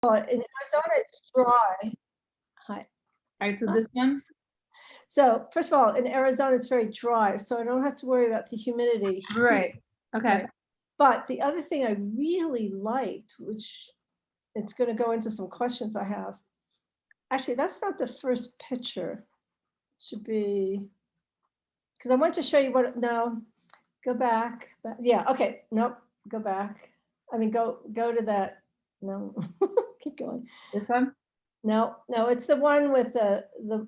in Arizona, it's dry. Hi. All right, so this one. So first of all, in Arizona, it's very dry, so I don't have to worry about the humidity. Right. Okay. Right. But the other thing I really liked, which it's going to go into some questions I have. Actually, that's not the first picture. It should be, because I want to show you what, no, go back. Yeah, okay, nope, go back. I mean, go to that, no, keep going. This one. No, it's the one with the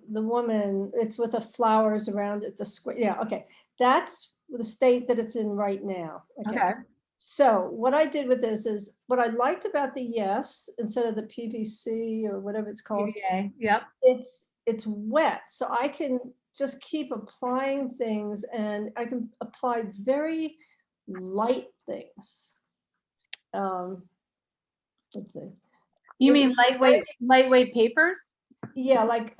woman, it's with the flowers around it, the square, yeah, okay. That's the state that it's in right now. Okay. So what I did with this is, what I liked about the Yes, instead of the PVC or whatever it's called, PVA. Yep. it's wet. So I can just keep applying things, and I can apply very light things. Let's see. You mean lightweight papers? Yeah, like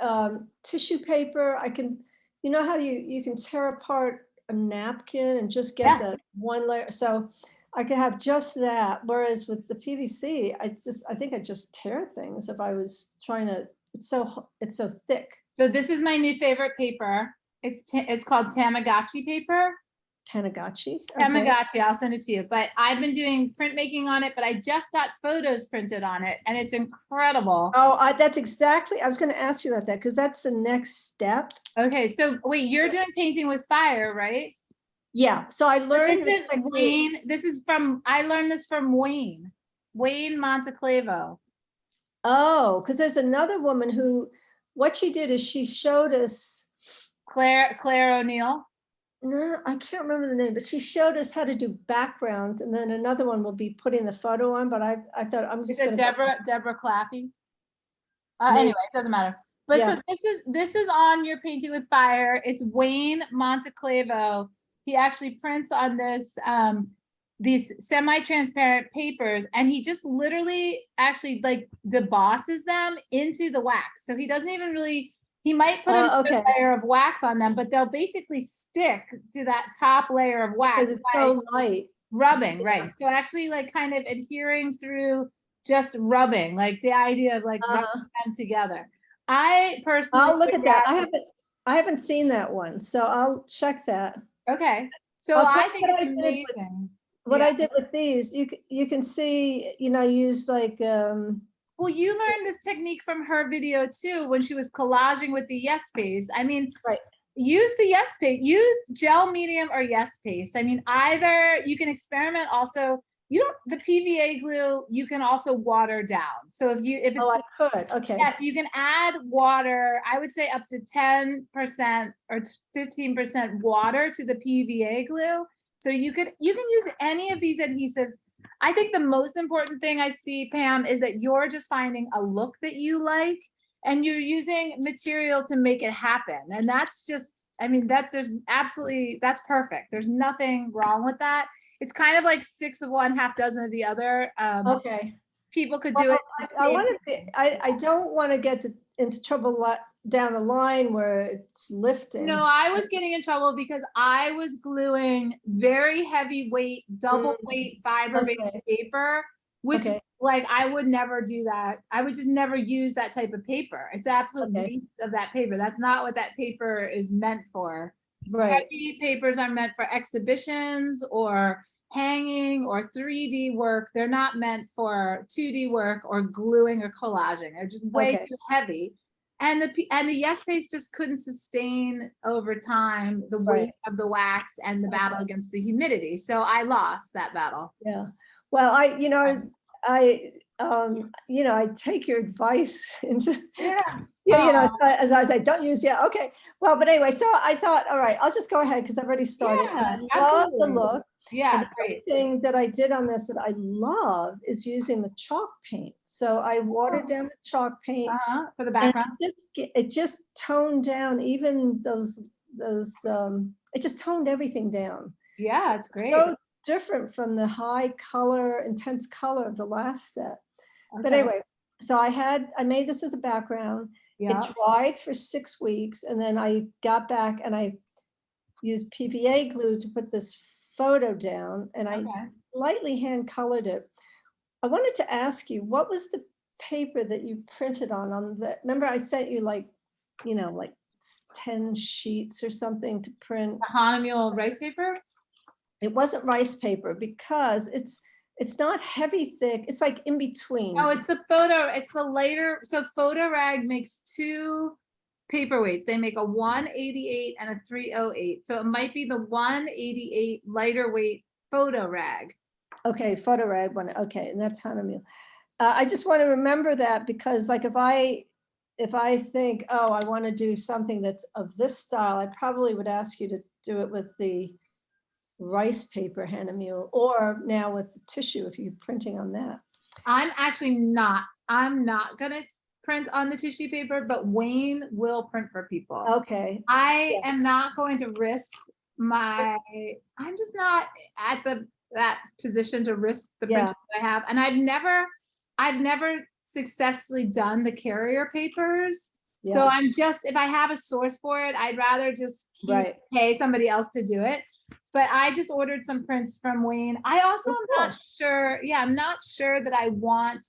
tissue paper. I can, you know how you can tear apart a napkin and just get the one layer. So I could have just that. Whereas with the PVC, I think I just tear things if I was trying to. It's so thick. So this is my new favorite paper. It's called Tamagotchi paper. Tamagotchi. Tamagotchi, I'll send it to you. But I've been doing printmaking on it, but I just got photos printed on it, and it's incredible. Oh, that's exactly, I was going to ask you about that, because that's the next step. Okay, so wait, you're doing painting with fire, right? Yeah. So I learned this is Wayne. I learned this from Wayne Monteclavo. Oh, because there's another woman who, what she did is she showed us, Claire O'Neill. No, I can't remember the name, but she showed us how to do backgrounds, and then another one will be putting the photo on. But I thought I'm just going to Deborah Claffey. Anyway, it doesn't matter. But yeah. So this is on your painting with fire. It's Wayne Monteclavo. He actually prints on this these semi-transparent papers, and he just literally actually like debosses them into the wax. So he doesn't even really. He might put a layer of wax on them, but they'll basically stick to that top layer of wax. Because it's so light. Rubbing, right. So actually like kind of adhering through just rubbing, like the idea of like rubbing them together. I personally I'll look at that. I haven't seen that one, so I'll check that. Okay. So I think it's amazing. What I did with these, you can see, I used like well, you learned this technique from her video too, when she was collaging with the Yes Paste. I mean, right. Use the Yes Paste, use gel medium or Yes Paste. I mean, either you can experiment also. The PVA glue, you can also water down. So if it's I could, okay. Yes, you can add water. I would say up to 10% or 15% water to the PVA glue. So you can use any of these adhesives. I think the most important thing I see, Pam, is that you're just finding a look that you like, and you're using material to make it happen. And that's just, I mean, that's perfect. There's nothing wrong with that. It's kind of like 6 of one, half dozen of the other. Okay. People could do it. I don't want to get into trouble down the line where it's lifting. No, I was getting in trouble because I was gluing very heavyweight, double weight fiber-based paper, which like I would never do that. I would just never use that type of paper. It's absolute waste of that paper. That's not what that paper is meant for. Right. Heavy papers are meant for exhibitions or hanging or 3D work. They're not meant for 2D work or gluing or collaging. They're just way too heavy. And the Yes Paste just couldn't sustain over time the weight of the wax and the battle against the humidity. So I lost that battle. Yeah. Well, I take your advice into, as I say, don't use, okay. Well, but anyway, so I thought, all right, I'll just go ahead because I've already started. Yeah, absolutely. The look. Yeah, great. The thing that I did on this that I love is using the chalk paint. So I watered down the chalk paint for the background. It just toned down even those, it just toned everything down. Yeah, it's great. So different from the high color, intense color of the last set. But anyway, so I made this as a background. It dried for 6 weeks, and then I got back and I used PVA glue to put this photo down, and I lightly hand colored it. I wanted to ask you, what was the paper that you printed on the, remember I sent you like, like 10 sheets or something to print. The Hahnemuhle rice paper? It wasn't rice paper because it's not heavy thick. It's like in between. Oh, it's the lighter. So Photorag makes two paperweights. They make a 188 and a 308. So it might be the 188 lighter weight Photorag. Okay, Photorag one. Okay, and that's Hahnemuhle. I just want to remember that because like if I think, oh, I want to do something that's of this style, I probably would ask you to do it with the rice paper Hahnemuhle, or now with the tissue if you're printing on that. I'm not gonna print on the tissue paper, but Wayne will print for people. Okay. I am not going to risk I'm just not at that position to risk the Yeah. printer that I have. And I've never successfully done the carrier papers. Yeah. So I'm just, if I have a source for it, I'd rather just pay somebody else to do it. But I just ordered some prints from Wayne. I also am not sure. Yeah, I'm not sure that I want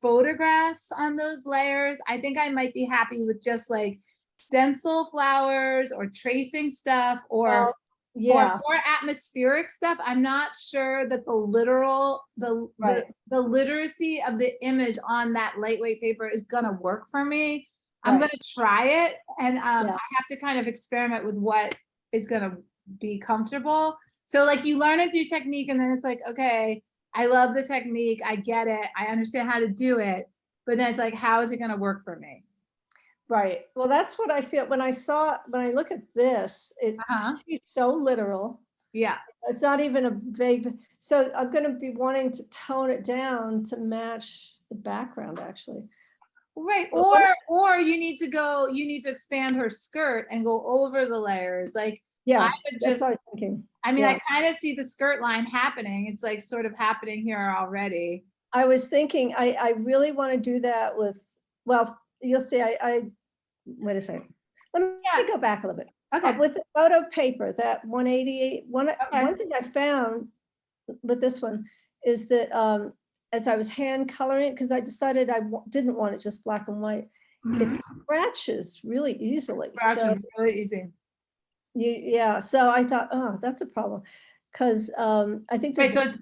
photographs on those layers. I think I might be happy with just like stencil flowers or tracing stuff or more atmospheric stuff. I'm not sure that the literacy of the image on that lightweight paper is gonna work for me. I'm gonna try it, and I have to kind of experiment with what is gonna be comfortable. So like you learn it through technique, and then it's like, okay, I love the technique, I get it, I understand how to do it, but then it's like, how is it gonna work for me? Right. Well, that's what I feel when I look at this, it's so literal. Yeah. It's not even a vague, so I'm going to be wanting to tone it down to match the background actually. Right. Or you need to expand her skirt and go over the layers. Like, yeah, that's what I was thinking. I mean, I kind of see the skirt line happening. It's like sort of happening here already. I was thinking, I really want to do that with, well, you'll see, wait a second. Let me go back a little bit. Okay. With the photo paper, that 188, one thing I found with this one is that as I was hand coloring it, because I decided I didn't want it just black and white, it scratches really easily. Really easy. So I thought, oh, that's a problem. Because I think this so it's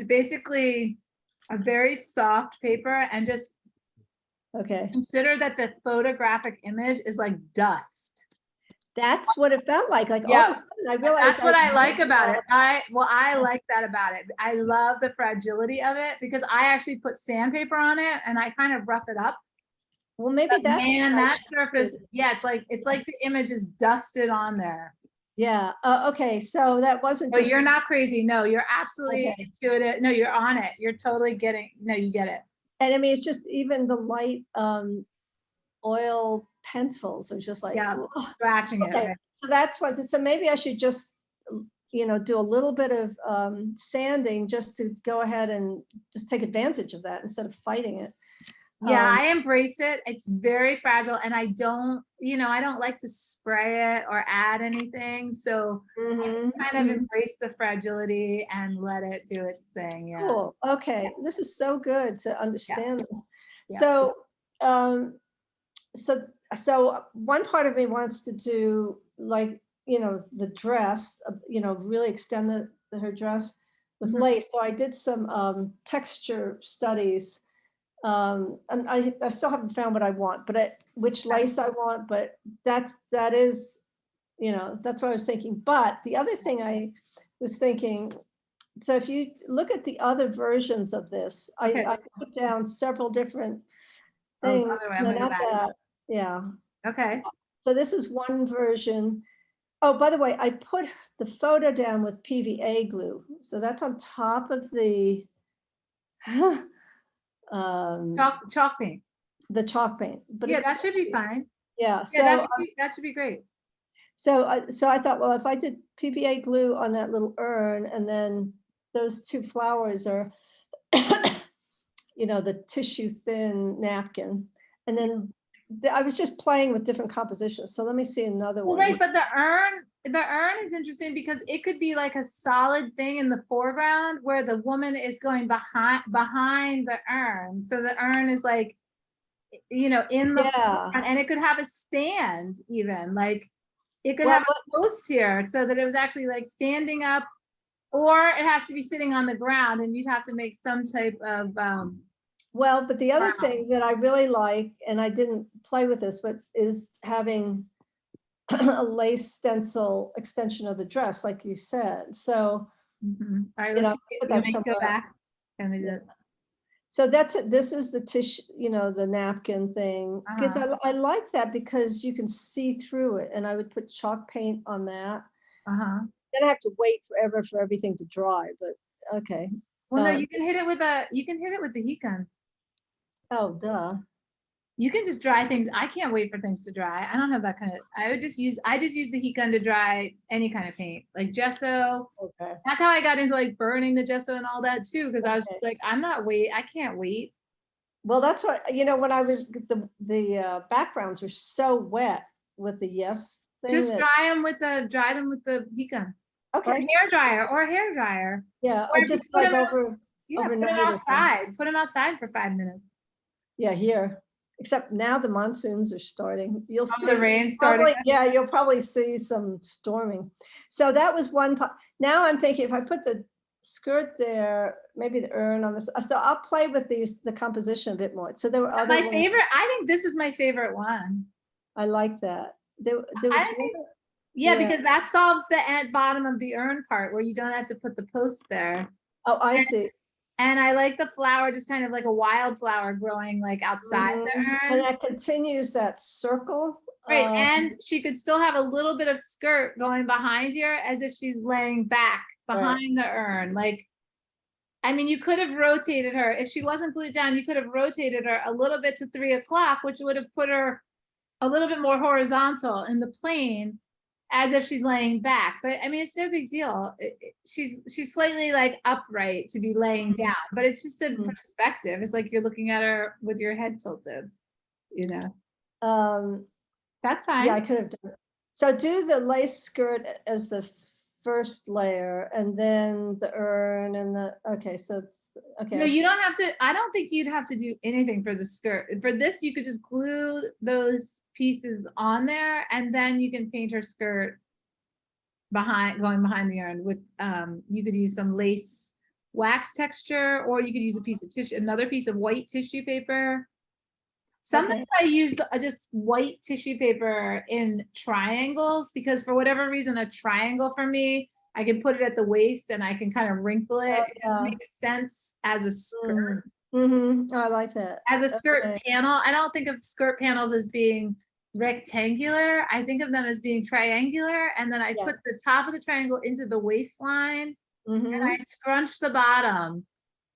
basically a very soft paper, and just consider that the photographic image is like dust. That's what it felt like. Like all of a sudden I realized that's what I like about it. I like that about it. I love the fragility of it because I actually put sandpaper on it and I kind of rough it up. Well, maybe that's that surface. Yeah, it's like the image is dusted on there. Yeah. Okay. So that wasn't. So you're not crazy. No, you're absolutely intuitive. No, you're on it. You're totally getting. No, you get it. And I mean, it's just even the light oil pencils are just like scratching it. Right? So that's what. So maybe I should just do a little bit of sanding just to go ahead and just take advantage of that instead of fighting it. Yeah, I embrace it. It's very fragile, and I don't like to spray it or add anything. So I kind of embrace the fragility and let it do its thing. Yeah. Cool. Okay. This is so good to understand this. Yeah. So one part of me wants to do like, the dress, really extend her dress with lace. So I did some texture studies. And I still haven't found what I want, but which lace I want, but that is, that's what I was thinking. But the other thing I was thinking, so if you look at the other versions of this, I put down several different things. Okay. So this is one version. Oh, by the way, I put the photo down with PVA glue. So that's on top of the chalk paint. The chalk paint. But that should be fine. Yeah. So that should be great. So I thought, well, if I did PVA glue on that little urn, and then those two flowers are, the tissue thin napkin, and then I was just playing with different compositions. So let me see another Well, one. right, but the urn is interesting because it could be like a solid thing in the foreground where the woman is going behind the urn. So the urn is like, you know, in the Yeah. foreground, and it could have a stand even, like it could Well, have a post here so that it was actually like standing up, or it has to be sitting on the ground and you'd have to make some type of Well, but the other Wow. thing that I really like, and I didn't play with this, but is having a lace stencil extension of the dress, like you said. So, All right, you know, let's see, put you that may go somewhere. back. Let me do Yeah. it. So that's it. This is the tissue, you know, the napkin thing. Because I like that because you can see through it, and I would put chalk paint on that. Then I have to wait forever for everything to dry, but okay. Well, no, you can hit it with the heat gun. Oh, duh. You can just dry things. I can't wait for things to dry. I don't have that kind of, I just use the heat gun to dry any kind of paint, like gesso. Okay. That's how I got into like burning the gesso and all that too, because I was just like, I can't wait. Well, that's what, you know, when I was, the backgrounds were so wet with the yes thing. Just that, dry them with the heat gun. Or okay. a hair dryer. Yeah, Or I if you just put like them overnight. Put them outside for 5 minutes. Yeah, here. Except now the monsoons are starting. You'll see. The rain starting. Probably, yeah, you'll probably see some storming. So that was one. Now I'm thinking if I put the skirt there, maybe the urn on this. So I'll play with the composition a bit more. So there were other My ones. favorite, I think this is my favorite one. I like that. There was one. Yeah, because that solves the bottom of the urn part where you don't have to put the post there. Oh, I see. And I like the flower, just kind of like a wildflower growing like outside the urn. And that continues that circle. Right, and she could still have a little bit of skirt going behind here as if she's laying back behind the urn. Like, I mean, you could have rotated her. If she wasn't glued down, you could have rotated her a little bit to 3 o'clock, which would have put her a little bit more horizontal in the plane as if she's laying back. But I mean, it's no big deal. She's slightly like upright to be laying down, but it's just a perspective. It's like you're looking at her with your head tilted, you know. That's fine. Yeah, I could have done it. So do the lace skirt as the first layer, and then the urn and the, okay, so it's, okay. No, you don't have to, I don't think you'd have to do anything for the skirt. For this, you could just glue those pieces on there, and then you can paint her skirt going behind the urn with, you could use some lace wax texture, or you could use a piece of tissue, another piece of white tissue paper. Sometimes I use just white tissue paper in triangles, because for whatever reason, a triangle for me, I can put it at the waist and I can kind of wrinkle it. It just makes sense as a skirt. Oh, I like that. As a skirt panel. I don't think of skirt panels as being rectangular. I think of them as being triangular. And then I put the top of the triangle into the waistline, and I scrunch the bottom.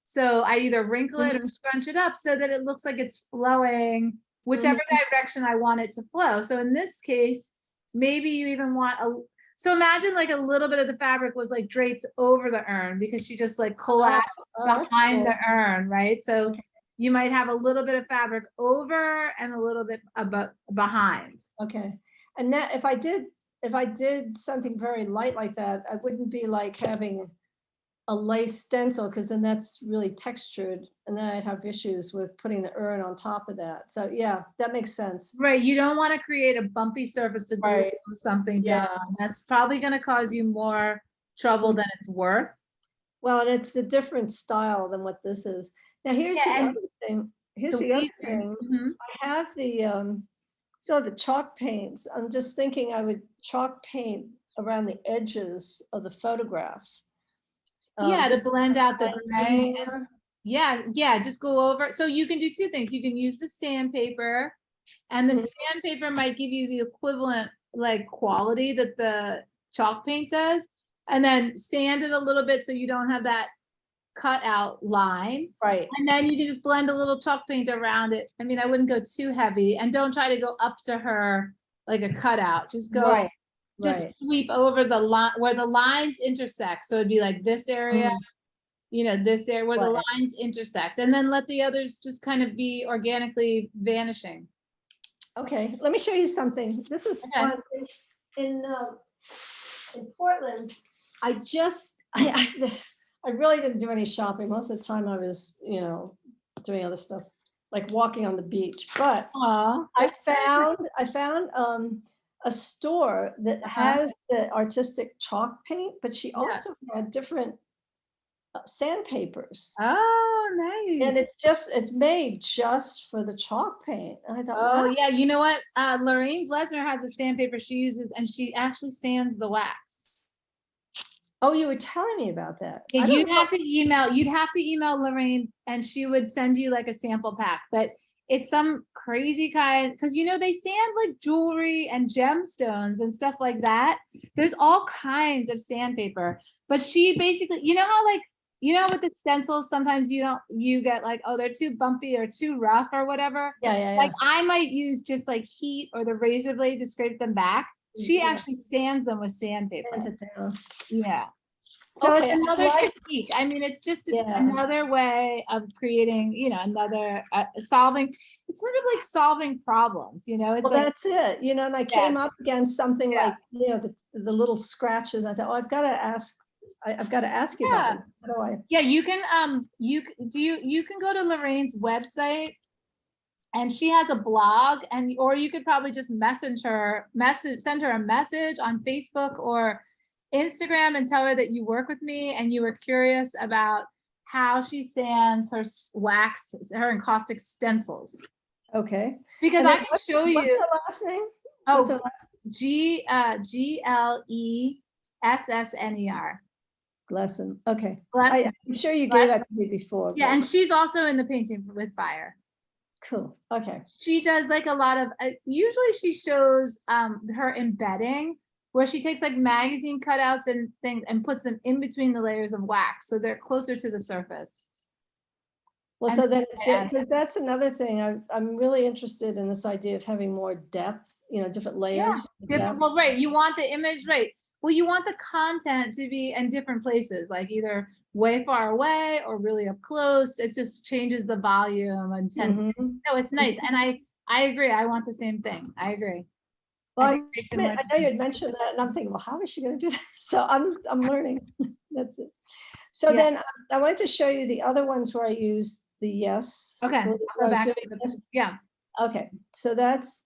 So I either wrinkle it or scrunch it up so that it looks like it's flowing whichever direction I want it to flow. So in this case, maybe you even want so imagine like a little bit of the fabric was like draped over the urn because she just like collapsed behind the urn, right? So you might have a little bit of fabric over and a little bit behind. Okay. And that if I did something very light like that, I wouldn't be like having a lace stencil, because then that's really textured, and then I'd have issues with putting the urn on top of that. So yeah, that makes sense. Right, you don't want to create a bumpy surface to glue something down. That's probably going to cause you more trouble than it's worth. Well, and it's the different style than what this is. Now here's the other thing. Here's the other thing. I have the so the chalk paints. I'm just thinking I would chalk paint around the edges of the photograph. Yeah, to blend out the gray. Just go over. So you can do two things. You can use the sandpaper, and the sandpaper might give you the equivalent like quality that the chalk paint does, and then sand it a little bit so you don't have that cut out line. Right. And then you can just blend a little chalk paint around it. I mean, I wouldn't go too heavy, and don't try to go up to her like a cutout. Just go just sweep over the line where the lines intersect. So it'd be like this area, you know, this area where the lines intersect, and then let the others just kind of be organically vanishing. Okay, let me show you something. This is Okay. fun. In Portland, I just, I really didn't do any shopping. Most of the time I was, doing other stuff, like walking on the beach. But Aw. I found a store that has the artistic chalk paint, but she Yeah. also had different sandpapers. Oh, And nice. it's made just for the chalk paint. And I thought, Oh, wow. yeah. You know what? Lorraine Lesnar has a sandpaper she uses, and she actually sands the wax. Oh, you were telling me about that. Yeah, I don't you'd know. have to email Lorraine, and she would send you like a sample pack, but it's some crazy kind, because they sand like jewelry and gemstones and stuff like that. There's all kinds of sandpaper, but she basically, how like, with the stencils, sometimes you get like, oh, they're too bumpy or too rough or whatever. Yeah. Like I might use just like heat or the razor blade to scrape them back. She Yeah. actually sands them with sandpaper. Hands it down. Yeah. So Okay, it's I another like- technique. I mean, it's just Yeah. another way of creating, another solving. It's sort of like solving problems, it's Well, like, that's it, and I came up against something Yeah. like, the little scratches. I thought, oh, I've got to ask you about Yeah. them. How do I? yeah, you can, you can go to Lorraine's website, and she has a blog, or you could probably just send her a message on Facebook or Instagram and tell her that you work with me and you were curious about how she sands her wax, her encaustic stencils. Okay. Because And I then can show What's you. her last name? What's her Oh, last GLESSNER. lesson? Okay. Glesson. I'm sure you gave that to me before. Yeah, but- and she's also in the Painting with Fire. Cool. Okay. She does like a lot of, usually she shows her embedding, where she takes like magazine cutouts and things and puts them in between the layers of wax, so they're closer to the surface. Well, And so then, yeah. because that's another thing, I'm really interested in this idea of having more depth, different layers. of depth. Well, right, you want the image, right? Well, you want the content to be in different places, like either way far away or really up close. It just changes the volume and Mhm. no, it's nice. And I agree. I want the same thing. I agree. Well, I I think it makes it more know you had mentioned that, and I'm thinking, well, how is she going to do that? So I'm learning. That's it. So Yeah. then I want to show you the other ones where I used the yes. Okay, where I'll I go was back doing to this. yeah. Okay, so this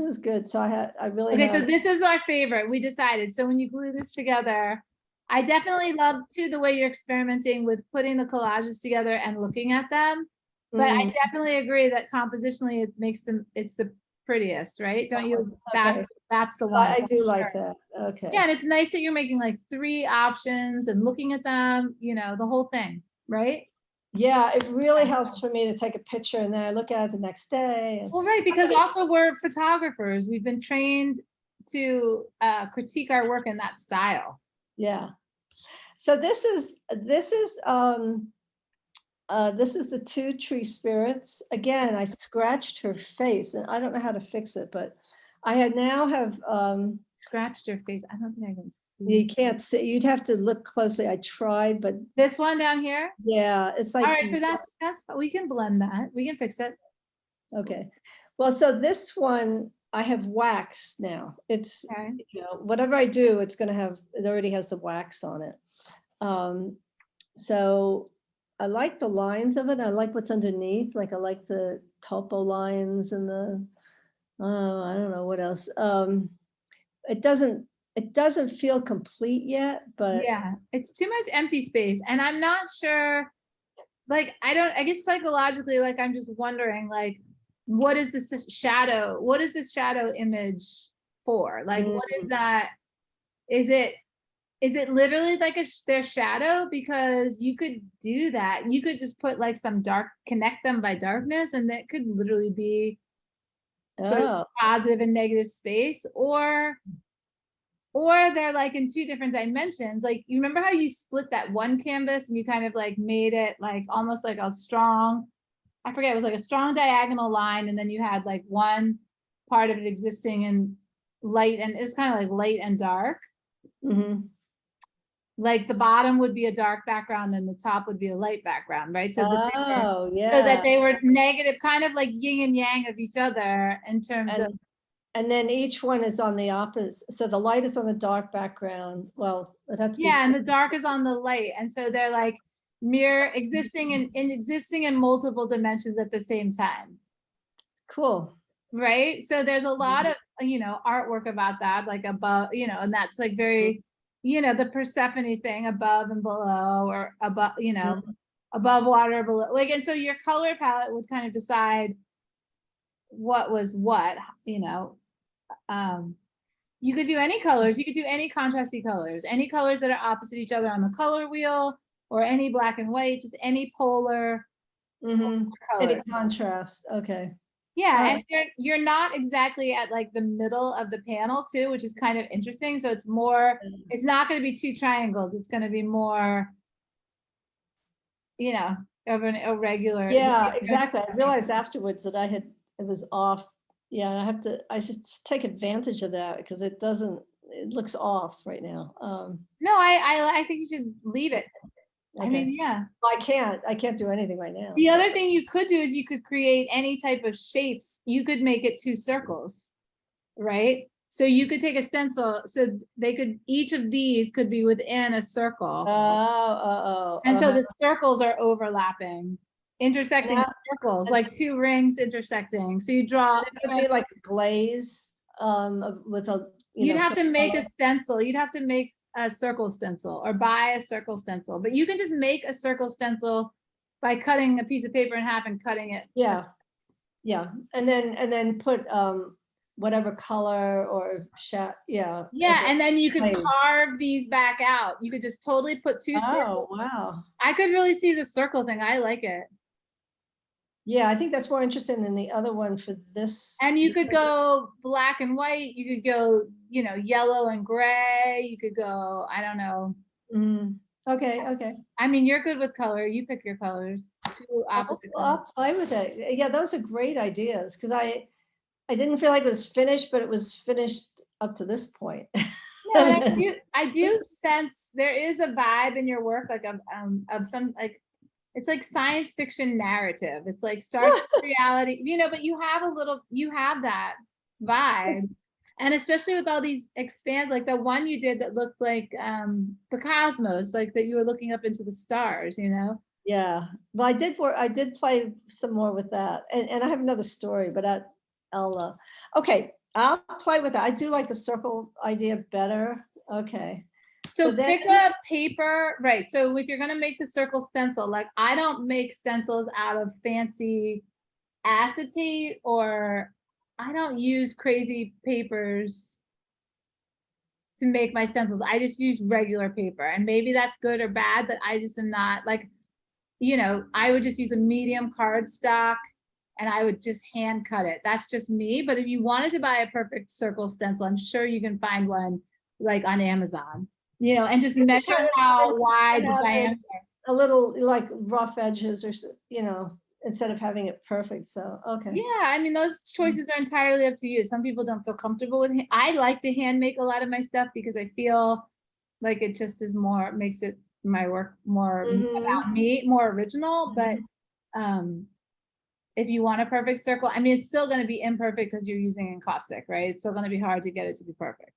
is good. So I really Okay, have, so this is our favorite. We decided. So when you glue this together, I definitely love too the way you're experimenting with putting the collages together and looking at them. But I definitely agree that compositionally it makes them, it's the prettiest, right? Don't you? Okay. That's the one. I do like that. Okay. Yeah, and it's nice that you're making like 3 options and looking at them, the whole thing, right? Yeah, it really helps for me to take a picture and then I look at it the next day. Well, right, because also we're photographers. We've been trained to critique our work in that style. Yeah. So this is the 2 tree spirits. Again, I scratched her face and I don't know how to fix it, but I now have Scratched your face. I don't think I can you see. can't see, you'd have to look closely. I tried, but This one down here? yeah, it's like All right, so that's, we can blend that. We can fix it. okay. Well, so this one I have wax now. It's Okay. whatever I do, it already has the wax on it. So I like the lines of it. I like what's underneath. Like I like the topo lines and I don't know what else. It doesn't feel complete yet, but Yeah, it's too much empty space. And I'm not sure, like, I guess psychologically, like, I'm just wondering, like, what is this shadow? What is this shadow image for? Like, what is that? Is it literally like their shadow? Because you could do that. You could just put like some connect them by darkness, and that could literally be sort of positive and negative space, or they're like in 2 different dimensions. Like, you remember how you split that one canvas and you kind of like made it like almost like a strong, I forget, it was like a strong diagonal line, and then you had like one part of it existing in light, and it was kind of like light and dark. Mhm. Like the bottom would be a dark background and the top would be a light background, right? So that Oh, so that yeah. they were negative, kind of like yin and yang of each other in terms of, And then each one is on the opposite. So the light is on the dark background. Well, it had to be. yeah, and the dark is on the light. And so they're like mirror existing in existing in multiple dimensions at the same time. Cool. Right. So there's a lot of, artwork about that, like above, and that's like very, the Persephone thing, above and below, or above, above water, below, like, and so your color palette would kind of decide what was what, you could do any colors, you could do any contrasty colors, any colors that are opposite each other on the color wheel, or any black and white, just any polar Mm-hmm. color. Any contrast. Okay. Yeah, All and you're not exactly at like the middle of the panel too, which is kind of interesting. So it's more, it's not going to be two triangles. It's going to be more, of an irregular. Yeah, exactly. I realized afterwards that it was off. Yeah, I should take advantage of that because it looks off right now. No, I think you should leave it. I mean, Okay. yeah. I can't do anything right now. The other thing you could do is you could create any type of shapes. You could make it two circles, right? So you could take a stencil, so each of these could be within a circle. And so the circles are overlapping, intersecting circles, like two rings intersecting. So you draw. It could be like a glaze with a, You'd have to some make color. a stencil. You'd have to make a circle stencil or buy a circle stencil, but you can just make a circle stencil by cutting a piece of paper in half and cutting it. Yeah. Yeah. And then put whatever color or yeah. Yeah, and then you could glaze. carve these back out. You could just totally put two circles. Oh, wow. I could really see the circle thing. I like it. Yeah, I think that's more interesting than the other one for this. And you could go black and white. You could go, yellow and gray. You could go, I don't know. Okay. I mean, you're good with color. You pick your colors. Two opposite colors. I'll play with it. Yeah, those are great ideas because I didn't feel like it was finished, but it was finished up to this point. No, I do sense there is a vibe in your work, like of some, like, it's like science fiction narrative. It's like Star Trek reality, but you have that vibe. And especially with all these expand, like the one you did that looked like the cosmos, like that you were looking up into the stars, Yeah. Well, I did play some more with that. And I have another story, but okay, I'll play with that. I do like the circle idea better. Okay. So pick a paper, right? So if you're gonna make the circle stencil, like I don't make stencils out of fancy acetate, or I don't use crazy papers to make my stencils. I just use regular paper, and maybe that's good or bad, but I just am not like, I would just use a medium cardstock and I would just hand cut it. That's just me. But if you wanted to buy a perfect circle stencil, I'm sure you can find one like on Amazon, and just measure how wide the diameter. A little like rough edges or, instead of having it perfect. So, okay. Yeah, I mean, those choices are entirely up to you. Some people don't feel comfortable with it. I like to hand make a lot of my stuff because I feel like it just is makes it my work more about me, more original. But if you want a perfect circle, I mean, it's still going to be imperfect because you're using encaustic, right? It's still going to be hard to get it to be perfect.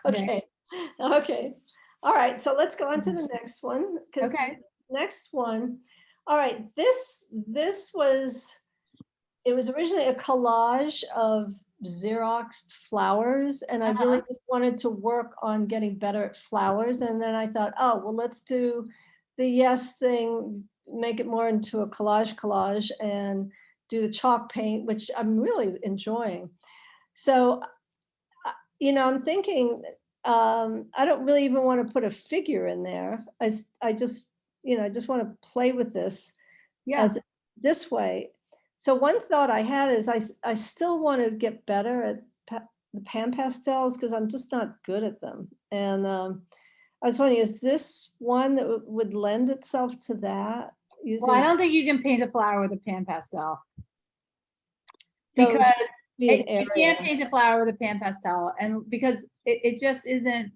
Okay. Okay. All right. So let's go on to the next one. Okay. Next one. All right. It was originally a collage of Xeroxed flowers, and I really just wanted to work on getting better at flowers. And then I thought, oh, well, let's do the yes thing, make it more into a collage and do the chalk paint, which I'm really enjoying. So, I'm thinking, I don't really even want to put a figure in there. I just want to play with this as this way. So one thought I had is I still want to get better at the pan pastels because I'm just not good at them. And I was wondering, is this one that would lend itself to that? Well, I don't think you can paint a flower with a pan pastel. So because you can't paint a flower with a pan pastel, and because it just isn't,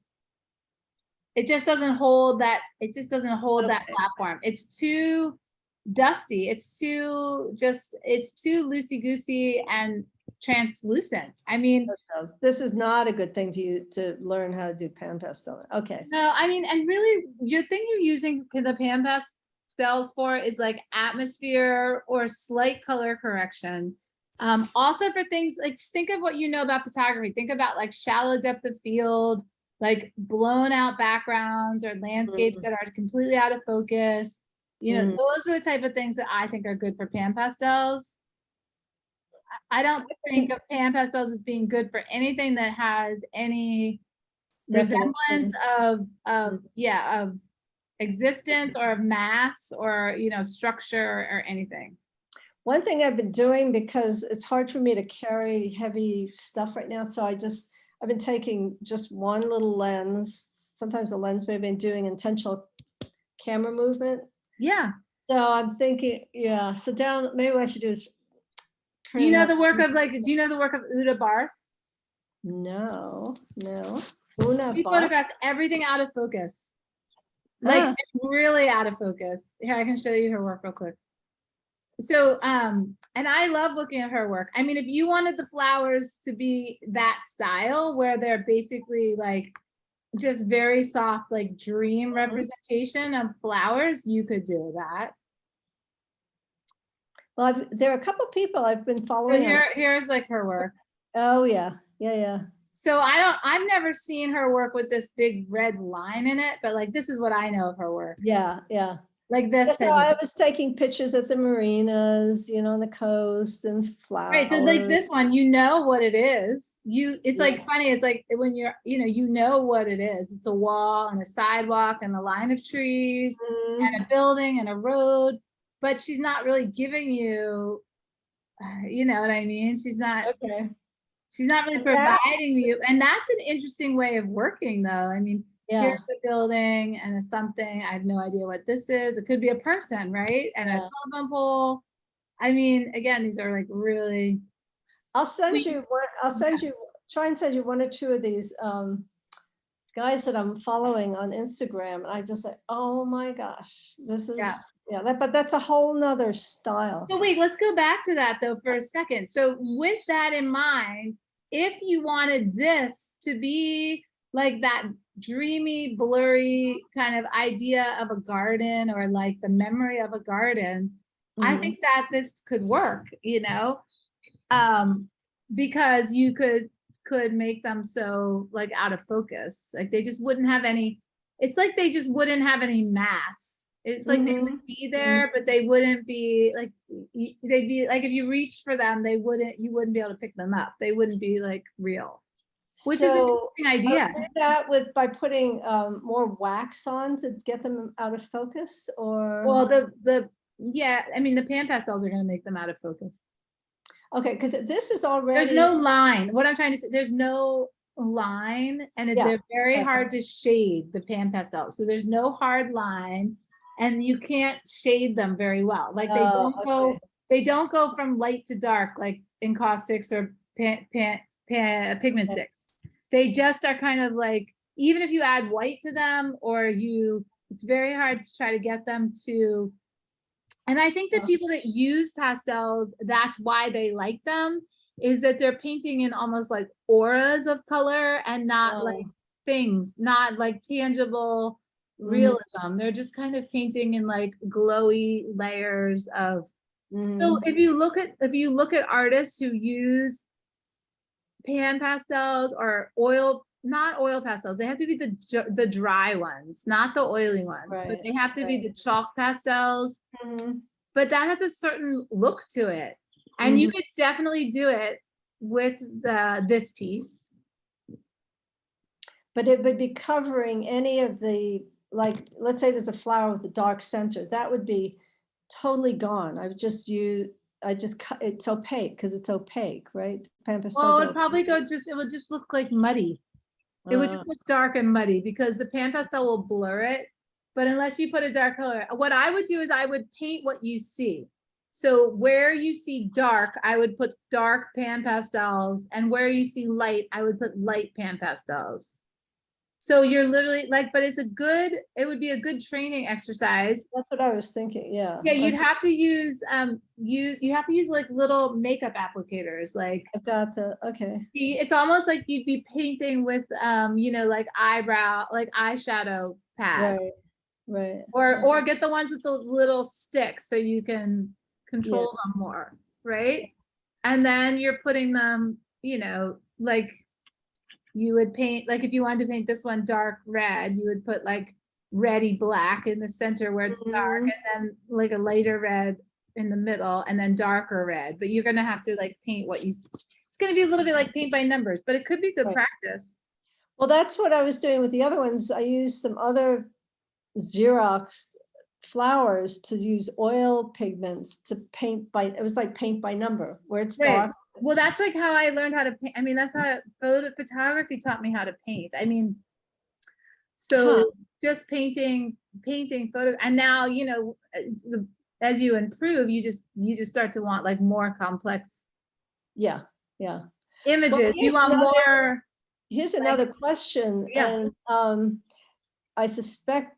It just doesn't hold that, it just doesn't hold that Okay. platform. It's too dusty. It's too loosey-goosey and translucent. I mean, So this is not a good thing to learn how to do pan pastel. Okay. no, I mean, and really, your thing you're using the pan pastels for is like atmosphere or slight color correction. Also for things like, just think of what you know about photography. Think about like shallow depth of field, like blown out backgrounds or landscapes that are completely out of focus. You know, those are the type of things that I think are good for pan pastels. I don't think of pan pastels as being good for anything that has any resemblance of existence or of mass or, you know, structure or anything. One thing I've been doing, because it's hard for me to carry heavy stuff right now, so I've been taking just one little lens. Sometimes the lens may be doing intentional camera movement. Yeah. So I'm thinking, yeah, so down, maybe what I should do is. Do you know the work of Uta Barth? No. Una She Barth? photographs everything out of focus. Like really out of focus. Here, I can show you her work real quick. So, and I love looking at her work. I mean, if you wanted the flowers to be that style where they're basically like just very soft, like dream representation of flowers, you could do that. Well, there are a couple people I've been So following. here's like her work. Oh yeah. So I've never seen her work with this big red line in it, but like, this is what I know of her work. Yeah. Like this. So I was taking pictures at the marinas, you know, on the coast and flowers. Right, so like this one, you know what it is. It's like funny, it's like when you're, you know what it is. It's a wall and a sidewalk and a line of trees and a building and a road, but she's not really giving you, you know what I mean? She's not really providing you. And that's an interesting way of working though. I mean, here's the building and a something. I have no idea what this is. It could be a person, right? And a telephone pole. I mean, again, these are like really. I'll send you one. Try and send you one or two of these guys that I'm following on Instagram, and I just say, oh my gosh, this is but that's a whole nother style. So wait, let's go back to that though for a second. So with that in mind, if you wanted this to be like that dreamy, blurry kind of idea of a garden or like the memory of a garden, I think that this could work, you know, because you could make them so like out of focus, like they just wouldn't have any. It's like they just wouldn't have any mass. It's like they would be there, but they wouldn't be like, they'd be like, if you reached for them, you wouldn't be able to pick them up. They wouldn't be like real. Which is an interesting idea. Do that by putting more wax on to get them out of focus, or well, yeah, I mean, the pan pastels are going to make them out of focus. Okay, because this is already. There's no line. What I'm trying to say, there's no line, and they're very hard to shade, the pan pastels. So there's no hard line, and you can't shade them very well. Like they don't go from light to dark like encaustics or pigment sticks. They just are kind of like, even if you add white to them it's very hard to try to get them to. And I think that people that use pastels, that's why they like them, is that they're painting in almost like auras of color and not like things, not like tangible realism. They're just kind of painting in like glowy layers of. So if you look at artists who use pan pastels or not oil pastels, they have to be the dry ones, not the oily ones, but they have to be the chalk pastels. But that has a certain look to it, and you could definitely do it with this piece. But it would be covering any of the, like, let's say there's a flower with a dark center, that would be totally gone. It's opaque because it's opaque, right? Well, it would just look like muddy. It would just look dark and muddy because the pan pastel will blur it. But unless you put a dark color, what I would do is I would paint what you see. So where you see dark, I would put dark pan pastels, and where you see light, I would put light pan pastels. So you're literally like, but it would be a good training exercise. That's what I was thinking, yeah. Yeah, you'd Okay, have to use, you have to use like little makeup applicators, like I've got okay, it's almost like you'd be painting with, like like eyeshadow pads, right, right. or get the ones with the little sticks so you can Yeah, control them more, right? And then you're putting them, like you would paint, like if you wanted to paint this one dark red, you would put like reddy black in the center where it's dark, Mhm. and then like a lighter red in the middle, and then darker red. But you're gonna have to like paint it's gonna be a little bit like paint by numbers, but it could be good Right. practice. Well, that's what I was doing with the other ones. I used some other Xerox flowers to use oil pigments to paint by, it was like paint by number, where it's Right. dark. Well, that's like how I learned how to paint. I mean, that's how photography taught me how to paint. I mean, Huh, so just painting photo, and now, as you improve, you just start to want like more complex yeah, yeah. images. You want more, Here's like, another question, yeah. and I suspect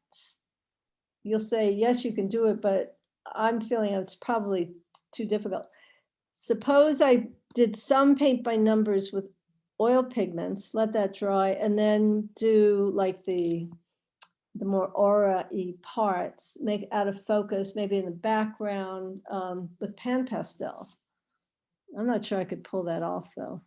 you'll say, yes, you can do it, but I'm feeling it's probably too difficult. Suppose I did some paint by numbers with oil pigments, let that dry, and then do like the more aura-y parts, make out of focus, maybe in the background, with pan pastel. I'm not sure I could pull that off though.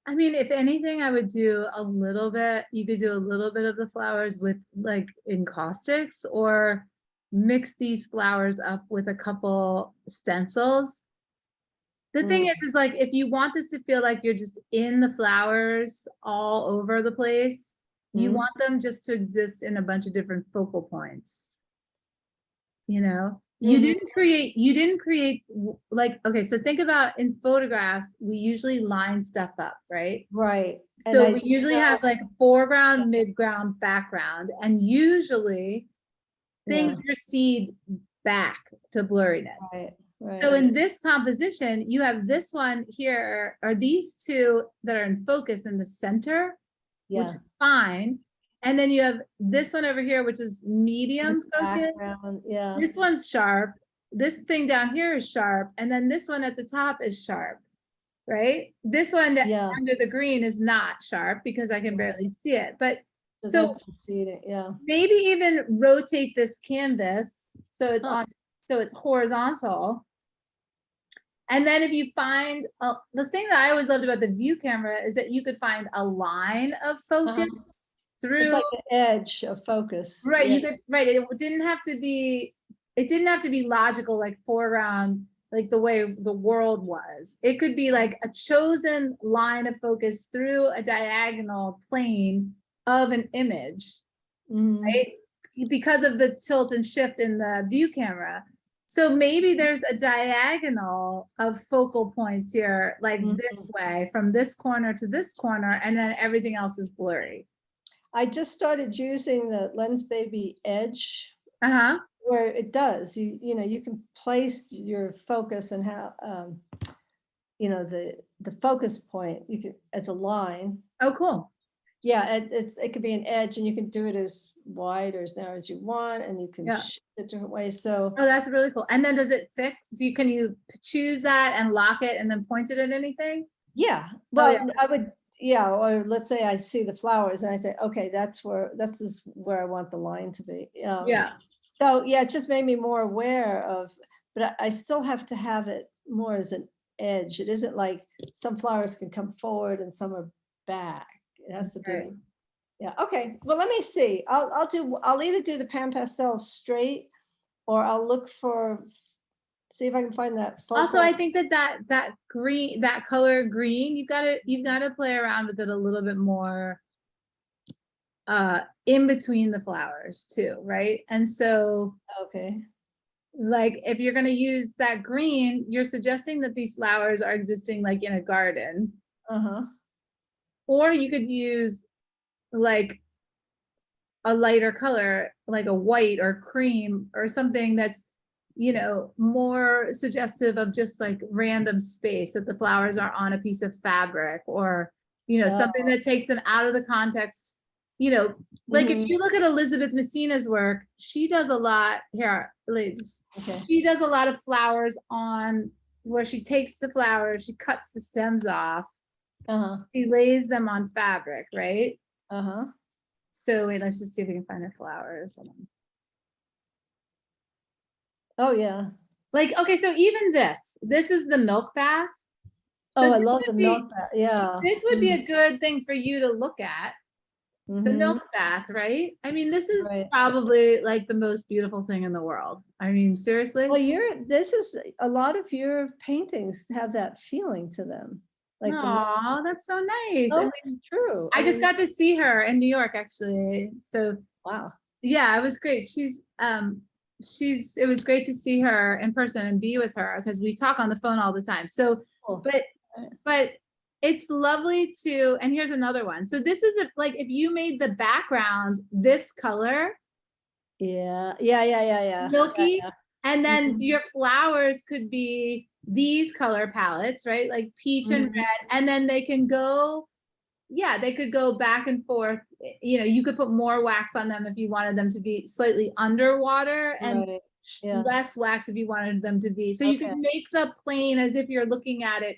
I mean, if anything, I would do a little bit, you could do a little bit of the flowers with like encaustics, or mix these flowers up with a couple stencils. The thing Mm, is like, if you want this to feel like you're just in the flowers all over the place, you mm, want them just to exist in a bunch of different focal points. You mhm. didn't create like, okay, so think about in photographs, we usually line stuff up, right? Right, and So I we didn't usually know, have like foreground, midground, background, and usually yeah, things recede back to blurriness. right, So right, in this composition, you have this one here, or these two that are in focus in the center, which yeah. is fine. And then you have this one over here, which is medium focus. Background, yeah, This one's sharp. This thing down here is sharp. And then this one at the top is sharp, right? This one yeah. under the green is not sharp because I can barely see it. But So so that's proceeding, yeah. maybe even rotate this canvas so it's Huh. so it's horizontal. And then if you find, the thing that I always loved about the view camera is that you could find a line of focus Uh-huh. It's through, like the edge of focus, right? yeah. Right. It didn't have to be logical, like foreground, like the way the world was. It could be like a chosen line of focus through a diagonal plane of an image, Mhm. right? Because of the tilt and shift in the view camera. So maybe there's a diagonal of focal points here, like this way, from this corner to this corner, and then everything else is blurry. I just started using the Lensbaby Edge, Uh-huh. where it does, you can place your focus and how, the focus point, you can, as a line. Oh, cool. Yeah, it could be an edge, and you can do it as wide or as narrow as you want, and you can Yeah. shift it different ways, so. Oh, that's really cool. And then does it fix? Can you choose that and lock it and then point it at anything? Yeah, Oh, well, yeah. I would, yeah, or let's say I see the flowers and I say, okay, this is where I want the line to be. Yeah. So, yeah, it just made me more aware of, but I still have to have it more as an edge. It isn't like some flowers can come forward and some are back. It has to Right. be, yeah, okay. Well, let me see. I'll either do the pan pastel straight, or I'll look for, see if I can find that Also, focal. I think that green, that color green, you've got to play around with it a little bit more in between the flowers too, right? And so Okay, like if you're going to use that green, you're suggesting that these flowers are existing like in a garden, uh-huh, or you could use like a lighter color, like a white or cream or something that's, more suggestive of just like random space, that the flowers are on a piece of fabric, or, something that takes them out of the context you know, like if Mhm. you look at Elizabeth Messina's work, she does a lot here. Okay. She does a lot of flowers on where she takes the flowers, she cuts the stems off, Uh-huh. she lays them on fabric, right? Uh-huh. So wait, let's just see if we can find the flowers. Hold on. Oh, yeah. Like, okay, so even this is the milk bath. So Oh, I love the milk bath. Yeah. this would be a good thing for you to look at. The Mm-hmm. milk bath, right? I mean, this is Right. probably like the most beautiful thing in the world. I mean, seriously. Well, this is a lot of your paintings have that feeling to them. Like the milk. Oh, that's so nice. I Oh, it's mean, true. I just got to see her in New York actually. So wow. yeah, it was great. It was great to see her in person and be with her because we talk on the phone all the time. So, Cool. but it's lovely to, and here's another one. So this is like if you made the background this color, Yeah. Yeah. milky, and then Mhm. your flowers could be these color palettes, right? Like peach and Mhm. red, and then they can go, yeah, they could go back and forth. You know, you could put more wax on them if you wanted them to be slightly underwater and Right. Yeah. less wax if you wanted them to be. So you Okay. could make the plane as if you're looking at it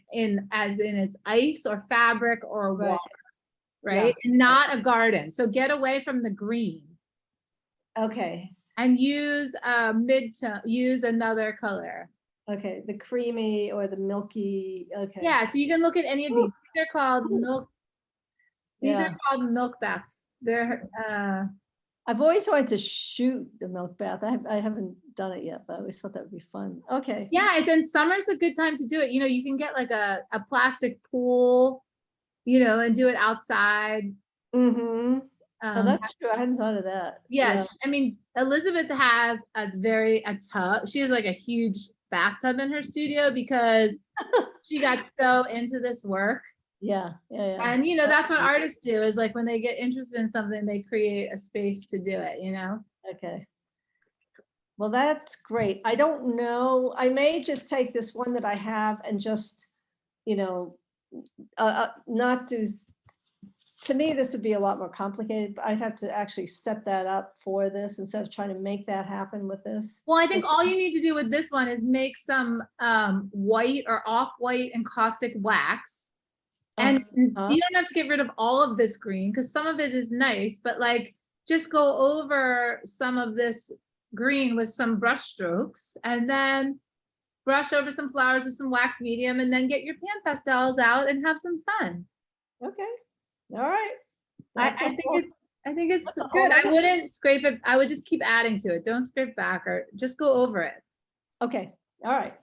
as in it's ice or fabric or Right. water, Yeah. right? And not a garden. So get away from the green Okay. and use a mid-tone, use another color. Okay. The creamy or the milky. Okay. Yeah, so you can look at any of Ooh, these. They're called ooh. milk. These are Yeah. called milk baths. They're I've always wanted to shoot the milk bath. I haven't done it yet, but I always thought that would be fun. Okay. yeah, it's in summer's a good time to do it. You know, you can get like a plastic pool, you know, and do it outside. Mm-hmm. Oh, Um, that's true. I hadn't thought of that. yeah, Yeah. I mean, Elizabeth has a tub. She has like a huge bathtub in her studio because she got so into this work. Yeah. And you know, That's that's what great. artists do is like when they get interested in something, they create a space to do it, you know? Okay. Well, that's great. I don't know. I may just take this one that I have and just, you know, not do. To me, this would be a lot more complicated. But I'd have to actually set that up for this instead of trying to make that happen with this. Well, I think all you need to do with this one is make some white or off-white encaustic wax. And you Uh-huh. don't have to get rid of all of this green because some of it is nice, but like just go over some of this green with some brush strokes and then brush over some flowers with some wax medium and then get your pan pastels out and have some fun. Okay. All right. I, That's I a think whole, it's I think it's that's a whole good. I other. wouldn't scrape it. I would just keep adding to it. Don't scrape back or just go over it. Okay. All right.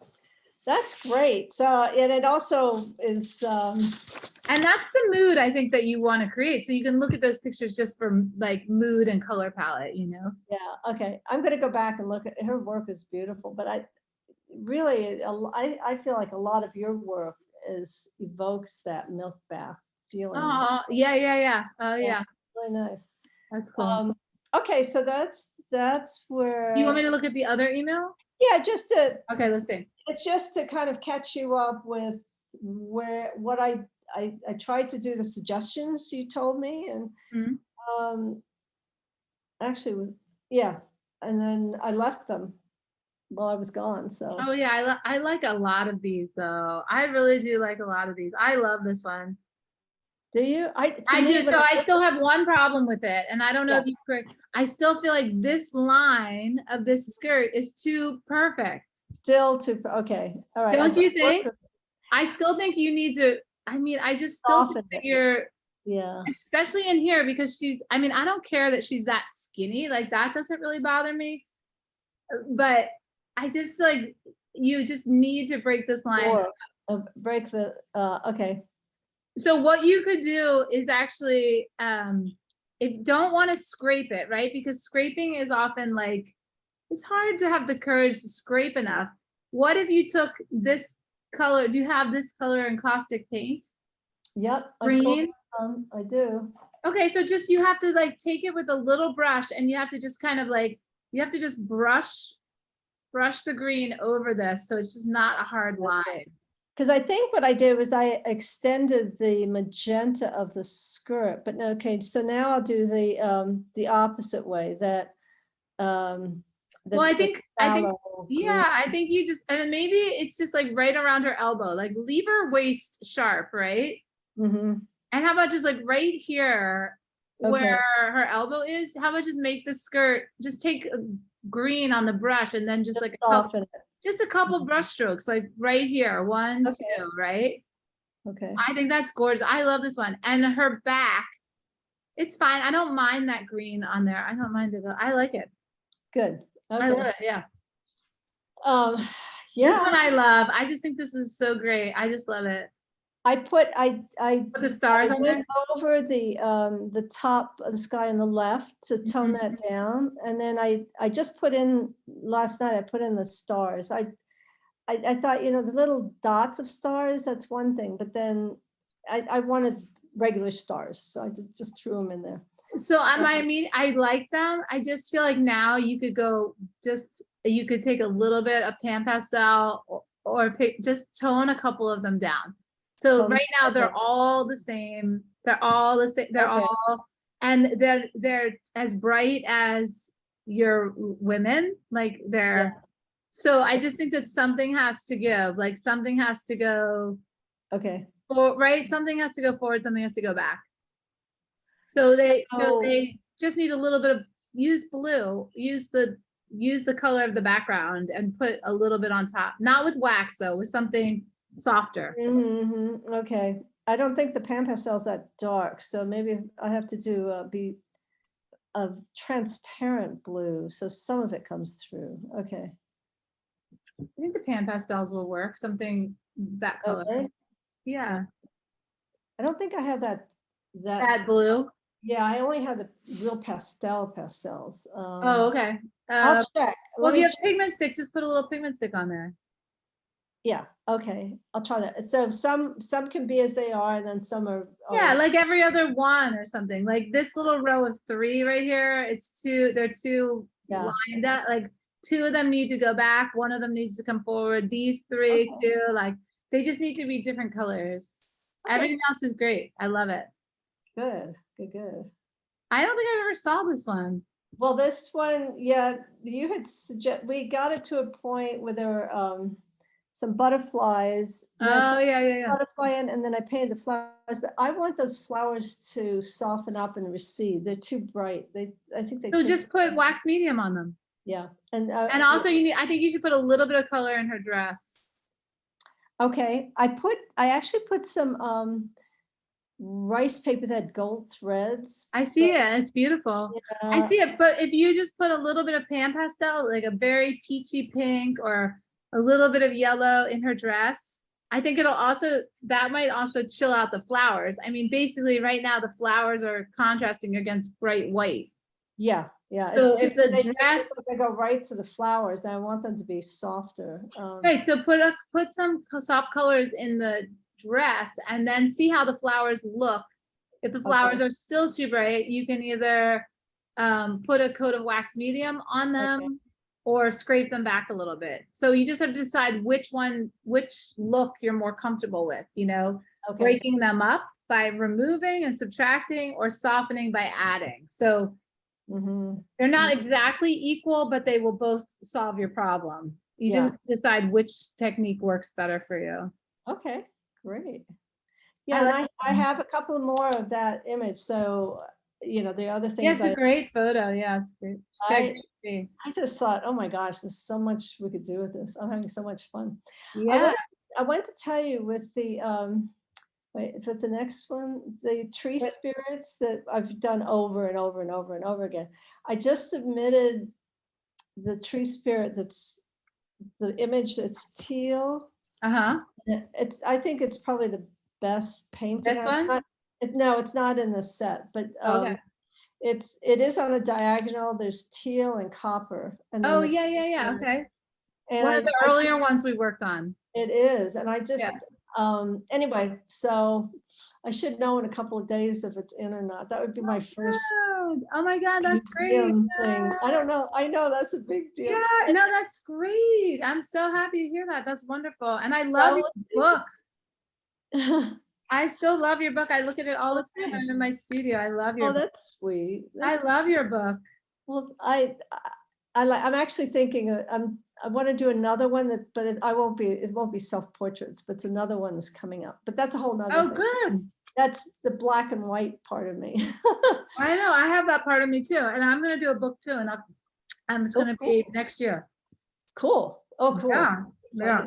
That's great. So, and it also is, And that's the mood I think that you want to create. So you can look at those pictures just for like mood and color palette, you know? yeah, okay. I'm going to go back and look at her work is beautiful, but I really, I feel like a lot of your work evokes that milk bath feeling. Oh, yeah. Oh, Yeah, yeah. really nice. That's cool. Okay, so that's where, You want me to look at the other email? yeah, just to, Okay, let's see. it's just to kind of catch you up with what I tried to do the suggestions you told me and Mhm. um actually was, yeah, and then I left them while I was gone. So Oh, yeah. I like a lot of these though. I really do like a lot of these. I love this one. do you? To I me, do. when So I I look still have one problem with it. And I don't know yeah, if you correct. I still feel like this line of this skirt is too perfect. still too okay. All right. Don't you Worked think? with I still think you need to, I mean, I just still think softened that it. you're, Yeah. especially in here because I mean, I don't care that she's that skinny. Like that doesn't really bother me. But I just like, you just need to break this line. Or break the okay. So what you could do is actually, if don't want to scrape it, right? Because scraping is often like, it's hard to have the courage to scrape enough. What if you took this color? Do you have this color in caustic paint? Yep. I still Green? I do. Okay, so just you have to like take it with a little brush and you have to just kind of like, you have to just brush the green over this so it's just not a hard line. Because I think what I did was I extended the magenta of the skirt, but no, okay, so now I'll do the opposite way, that, Well, I think, shallow green. yeah, I think you just, and then maybe it's just like right around her elbow, like leave her waist sharp, right? Mhm. And how about just like right here Okay. where her elbow is? How about just make the skirt, just take green on the brush and then just Just like a couple, soften it. just a couple brush strokes, like right here, 1, Okay. 2, right? Okay, I think that's gorgeous. I love this one. And her back, it's fine. I don't mind that green on there. I don't mind it. I like it. good. I love Okay. it. Yeah. Um, This yeah, one I love. I just think this is so great. I just love it. I Put the stars on there. went over the top of the sky on the left to tone Mhm. that down, and then I just put in, last night, I put in the stars. I thought, you know, the little dots of stars, that's one thing, but then I wanted regular stars, so I just threw them in there. So I mean, I like them. I just feel like now you could go just, you could take a little bit of pan pastel or pick, just tone a couple of them down. So Tone- right now they're okay. all the same. They're all the same. They're Okay. all, and they're as bright as your women. Like they're, so I just think that something has to give, like something has to go Okay. for, right? Something has to go forward, something has to go back. So So- they just need a little bit of, use blue, use the color of the background and put a little bit on top. Not with wax though, with something softer. Mhm, okay. I don't think the pan pastel's that dark, so maybe I have to do be a transparent blue, so some of it comes through. Okay. I think the pan pastels will work, something that color. Okay. Yeah, I don't think I have that. that blue. Yeah, I only have the real pastels. Oh, okay. I'll check. Well, Let if you me have check. pigment stick, just put a little pigment stick on there. Yeah, okay. I'll try that. So some can be as they are, and then some are. Yeah, always- like every other one or something. Like this little row of 3 right here, it's two, they're two Yeah. lined up, like 2 of them need to go back, 1 of them needs to come forward. These 3 Okay. too, like they just need to be different colors. Okay. Everything else is great. I love it. Good, good. I don't think I've ever saw this one. Well, this one, yeah, you had we got it to a point where there were some butterflies. Then I Oh, put yeah. butterfly in, and then I painted the flowers, but I want those flowers to soften up and recede. They're too bright. I think they So tip. just put wax medium on them. Yeah, and And also you need, I think you should put a little bit of color in her dress. okay, I actually put some rice paper that had gold threads. I see it. It's beautiful. I Yeah, see it. But if you just put a little bit of pan pastel, like a very peachy pink or a little bit of yellow in her dress, I think it'll also, that might also chill out the flowers. I mean, basically right now the flowers are contrasting against bright white. yeah. So if the They just dress, look like they go right to the flowers, and I want them to be softer. right, so put some soft colors in the dress and then see how the flowers look. If the flowers are still too bright, you can either put a coat of wax medium on them or scrape them back a little bit. So you just have to decide which look you're more comfortable with, you know, Okay. breaking them up by removing and subtracting or softening by adding. So Mhm. they're not exactly equal, but they will both solve your problem. You Yeah. just decide which technique works better for you. Okay, great. Yeah, and I have a couple more of that image, so, you know, the other Yeah, things it's a great photo. Yeah, it's great. She's got a great face. I just thought, oh my gosh, there's so much we could do with this. I'm having so much fun. Yeah. I want to tell you with the with the next one, the tree What- spirits that I've done over and over and over and over again. I just submitted the tree spirit that's the image that's teal. Uh-huh. I think it's probably the best painting. This I've one? done. No, it's not in the set, but Okay. it is on a diagonal. There's teal and copper. And then Oh, the- yeah. Okay. And One of the earlier ones we worked on. it is, and I just Yeah. Anyway, so I should know in a couple of days if it's in or not. That would be my first Good. Oh my God, that's great. museum thing. I don't know. I know that's a big deal. Yeah, no, that's great. I'm so happy to hear that. That's wonderful. And I love your book. I still love your book. I look at it all the time. I'm in my studio. I love your Oh, book. that's sweet. I love your book. Well, I'm actually thinking, I want to do another one that, but it won't be self-portraits, but it's another one that's coming up, but that's a whole nother Oh, thing. good. That's the black and white part of me. I know. I have that part of me too. And I'm going to do a book too. And it's going to be next year. Cool. Oh, cool. Yeah. Yeah.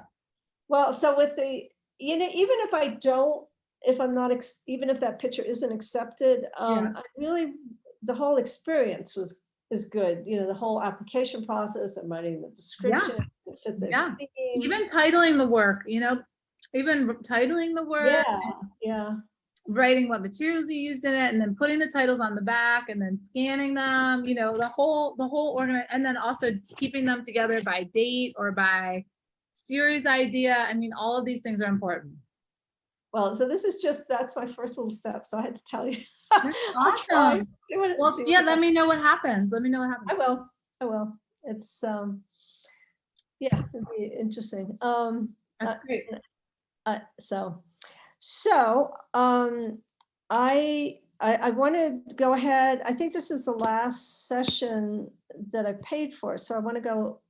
Well, so with the, even if I don't, if I'm not, even if that picture isn't accepted, I really, the whole experience is good. The whole application process and writing the description. To fit the theme. Even titling the work, even titling the work. Yeah. Writing what materials you used in it, and then putting the titles on the back, and then scanning them. The whole and then also keeping them together by date or by series idea. I mean, all of these things are important. Well, so that's my first little step. So I had to tell you. Awesome. Well, yeah, let me know what happens. Let me know what happens. I will. It's, yeah, it'd be interesting. That's great. So I want to go ahead. I think this is the last session that I paid for. So I want to go